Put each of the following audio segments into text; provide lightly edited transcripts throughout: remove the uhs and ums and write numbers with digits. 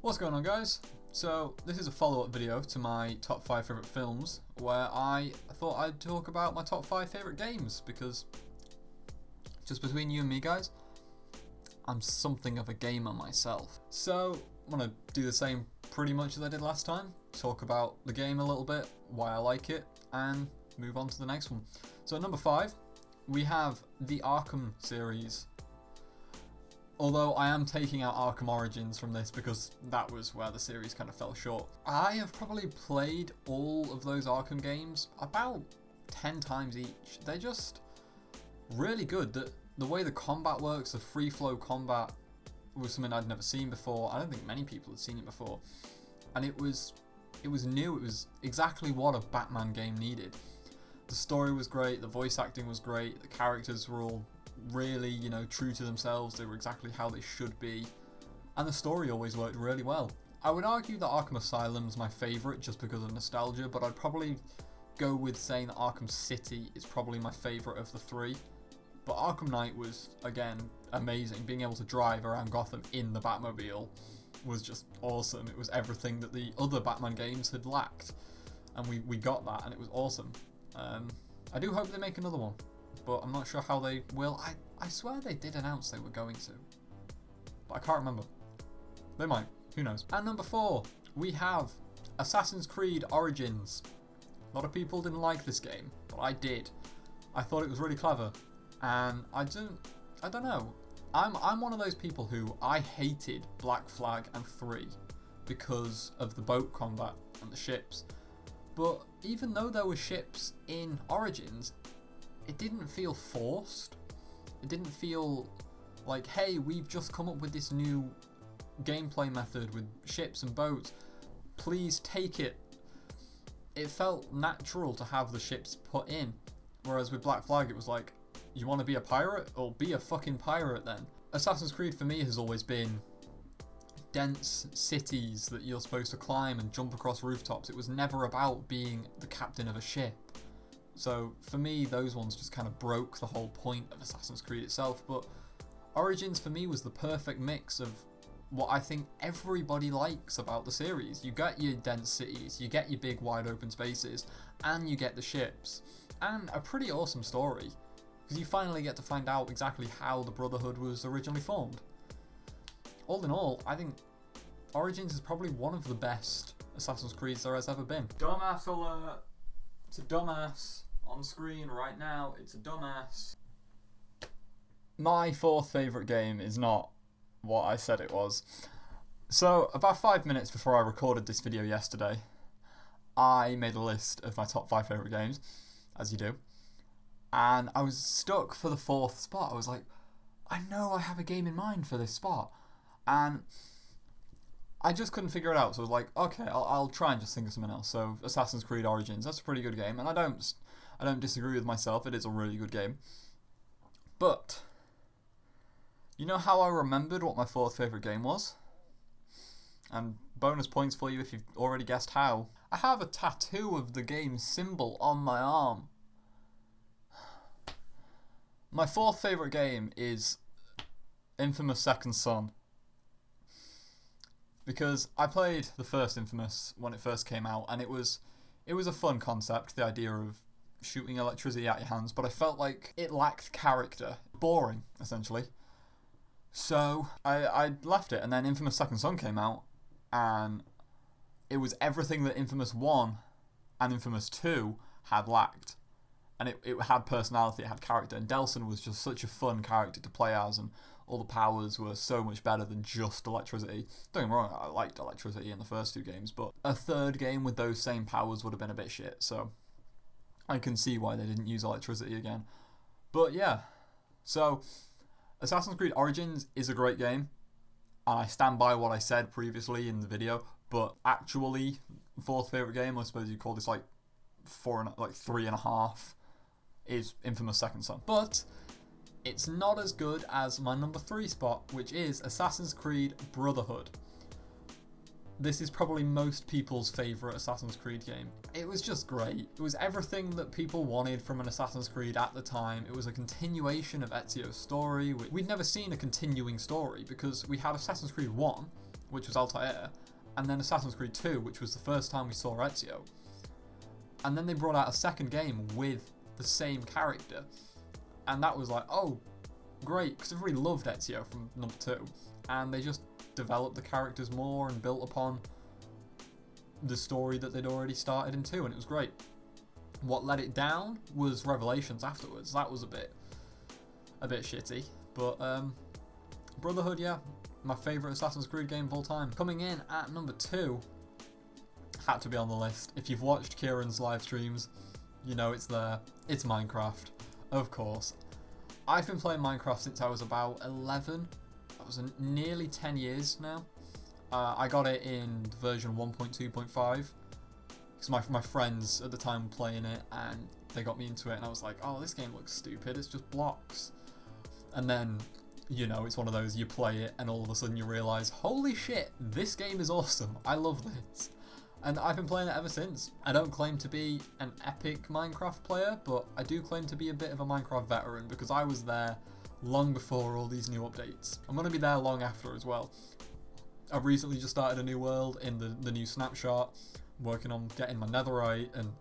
What's going on, guys? So this is a follow-up video to my top 5 favourite films, where I thought I'd talk about my top 5 favourite games, because just between you and me, guys, I'm something of a gamer myself. So I'm going to do the same pretty much as I did last time, talk about the game a little bit, why I like it, and move on to the next one. So at number 5, we have the Arkham series. Although I am taking out Arkham Origins from this because that was where the series kind of fell short. I have probably played all of those Arkham games about 10 times each. They're just really good. The way the combat works, the free flow combat, was something I'd never seen before. I don't think many people had seen it before. And it was new. It was exactly what a Batman game needed. The story was great, the voice acting was great, the characters were all really, true to themselves. They were exactly how they should be, and the story always worked really well. I would argue that Arkham Asylum is my favourite just because of nostalgia, but I'd probably go with saying that Arkham City is probably my favourite of the three. But Arkham Knight was, again, amazing. Being able to drive around Gotham in the Batmobile was just awesome. It was everything that the other Batman games had lacked, and we got that, and it was awesome. I do hope they make another one, but I'm not sure how they will. I swear they did announce they were going to, but I can't remember. They might, who knows. At number 4, we have Assassin's Creed Origins. A lot of people didn't like this game, but I did. I thought it was really clever, and I don't know. I'm one of those people who I hated Black Flag and 3 because of the boat combat and the ships. But even though there were ships in Origins, it didn't feel forced. It didn't feel like, hey, we've just come up with this new gameplay method with ships and boats. Please take it. It felt natural to have the ships put in. Whereas with Black Flag, it was like, you want to be a pirate? Or be a fucking pirate then. Assassin's Creed for me has always been dense cities that you're supposed to climb and jump across rooftops. It was never about being the captain of a ship. So for me, those ones just kind of broke the whole point of Assassin's Creed itself. But Origins for me was the perfect mix of what I think everybody likes about the series. You get your dense cities, you get your big wide open spaces, and you get the ships. And a pretty awesome story, because you finally get to find out exactly how the Brotherhood was originally formed. All in all, I think Origins is probably one of the best Assassin's Creeds there has ever been. Dumbass alert! It's a dumbass on screen right now. It's a dumbass. My 4th favourite game is not what I said it was. So, about 5 minutes before I recorded this video yesterday, I made a list of my top 5 favourite games, as you do, and I was stuck for the 4th spot. I was like, I know I have a game in mind for this spot, and I just couldn't figure it out. So I was like, okay, I'll try and just think of something else. So Assassin's Creed Origins, that's a pretty good game, and I don't disagree with myself. It is a really good game. But you know how I remembered what my 4th favourite game was? And bonus points for you if you've already guessed how. I have a tattoo of the game's symbol on my arm. My 4th favourite game is Infamous Second Son. Because I played the first Infamous when it first came out, and it was a fun concept, the idea of shooting electricity out your hands, but I felt like it lacked character. Boring, essentially. So I left it, and then Infamous Second Son came out, and it was everything that Infamous 1 and Infamous 2 had lacked. And it had personality, it had character, and Delson was just such a fun character to play as, and all the powers were so much better than just electricity. Don't get me wrong, I liked electricity in the first 2 games, but a 3rd game with those same powers would have been a bit shit, so I can see why they didn't use electricity again. But yeah, so Assassin's Creed Origins is a great game, and I stand by what I said previously in the video, but actually, 4th favourite game, I suppose you'd call this like 3.5, is Infamous Second Son. But it's not as good as my number 3 spot, which is Assassin's Creed Brotherhood. This is probably most people's favourite Assassin's Creed game. It was just great. It was everything that people wanted from an Assassin's Creed at the time. It was a continuation of Ezio's story. We'd never seen a continuing story because we had Assassin's Creed 1, which was Altair, and then Assassin's Creed 2, which was the first time we saw Ezio. And then they brought out a second game with the same character, and that was like, oh, great, because everybody loved Ezio from number 2, and they just developed the characters more and built upon the story that they'd already started in 2, and it was great. What let it down was Revelations afterwards. That was a bit shitty, but Brotherhood, yeah, my favourite Assassin's Creed game of all time. Coming in at number 2, had to be on the list. If you've watched Kieran's live streams, you know it's there. It's Minecraft, of course. I've been playing Minecraft since I was about 11. That was nearly 10 years now. I got it in version 1.2.5 because my friends at the time were playing it and they got me into it, and I was like, oh, this game looks stupid, it's just blocks. And then, you know, it's one of those, you play it and all of a sudden you realise, holy shit, this game is awesome, I love this. And I've been playing it ever since. I don't claim to be an epic Minecraft player, but I do claim to be a bit of a Minecraft veteran because I was there long before all these new updates. I'm going to be there long after as well. I've recently just started a new world in the new snapshot, working on getting my netherite and,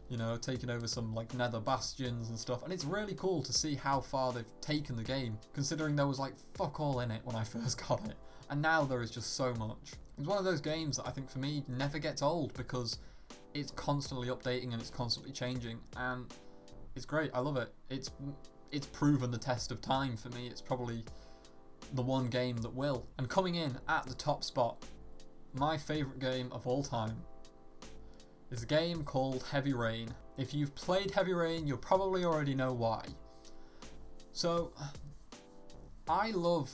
you know, taking over some like nether bastions and stuff, and it's really cool to see how far they've taken the game, considering there was like fuck all in it when I first got it, and now there is just so much. It's one of those games that I think for me never gets old because it's constantly updating and it's constantly changing, and it's great. I love it. It's proven the test of time for me. It's probably the one game that will. And coming in at the top spot, my favourite game of all time is a game called Heavy Rain. If you've played Heavy Rain, you'll probably already know why. So, I love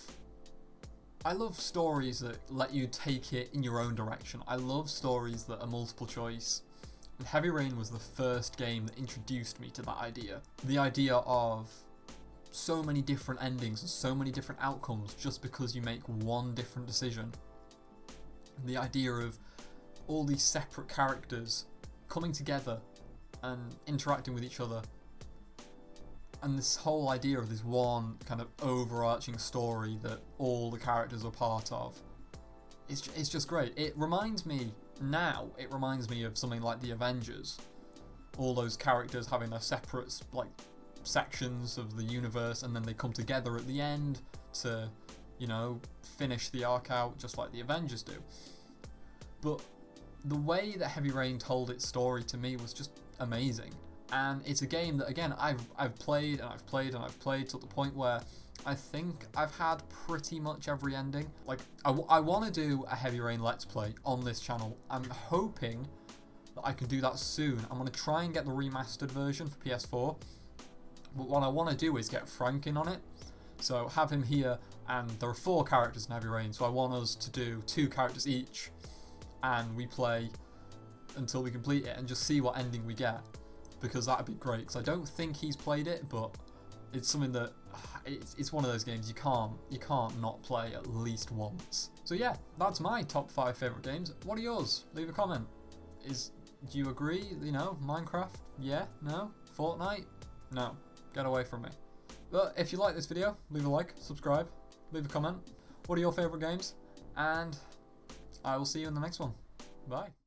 stories that let you take it in your own direction. I love stories that are multiple choice. And Heavy Rain was the first game that introduced me to that idea. The idea of so many different endings and so many different outcomes just because you make one different decision. The idea of all these separate characters coming together and interacting with each other, and this whole idea of this one kind of overarching story that all the characters are part of, it's just great. It reminds me of something like the Avengers, all those characters having their separate like sections of the universe, and then they come together at the end to, you know, finish the arc out just like the Avengers do. But the way that Heavy Rain told its story to me was just amazing. And it's a game that, again, I've played and I've played and I've played to the point where I think I've had pretty much every ending. Like, I want to do a Heavy Rain Let's Play on this channel. I'm hoping that I can do that soon. I'm going to try and get the remastered version for PS4. But what I want to do is get Frank in on it. So have him here, and there are 4 characters in Heavy Rain, so I want us to do 2 characters each, and we play until we complete it and just see what ending we get, because that'd be great, because I don't think he's played it, but it's something that it's one of those games you can't not play at least once. So yeah, that's my top 5 favourite games. What are yours? Leave a comment. Do you agree? You know, Minecraft? Yeah? No? Fortnite? No. Get away from me. But if you like this video, leave a like, subscribe, leave a comment. What are your favourite games? And I will see you in the next one. Bye.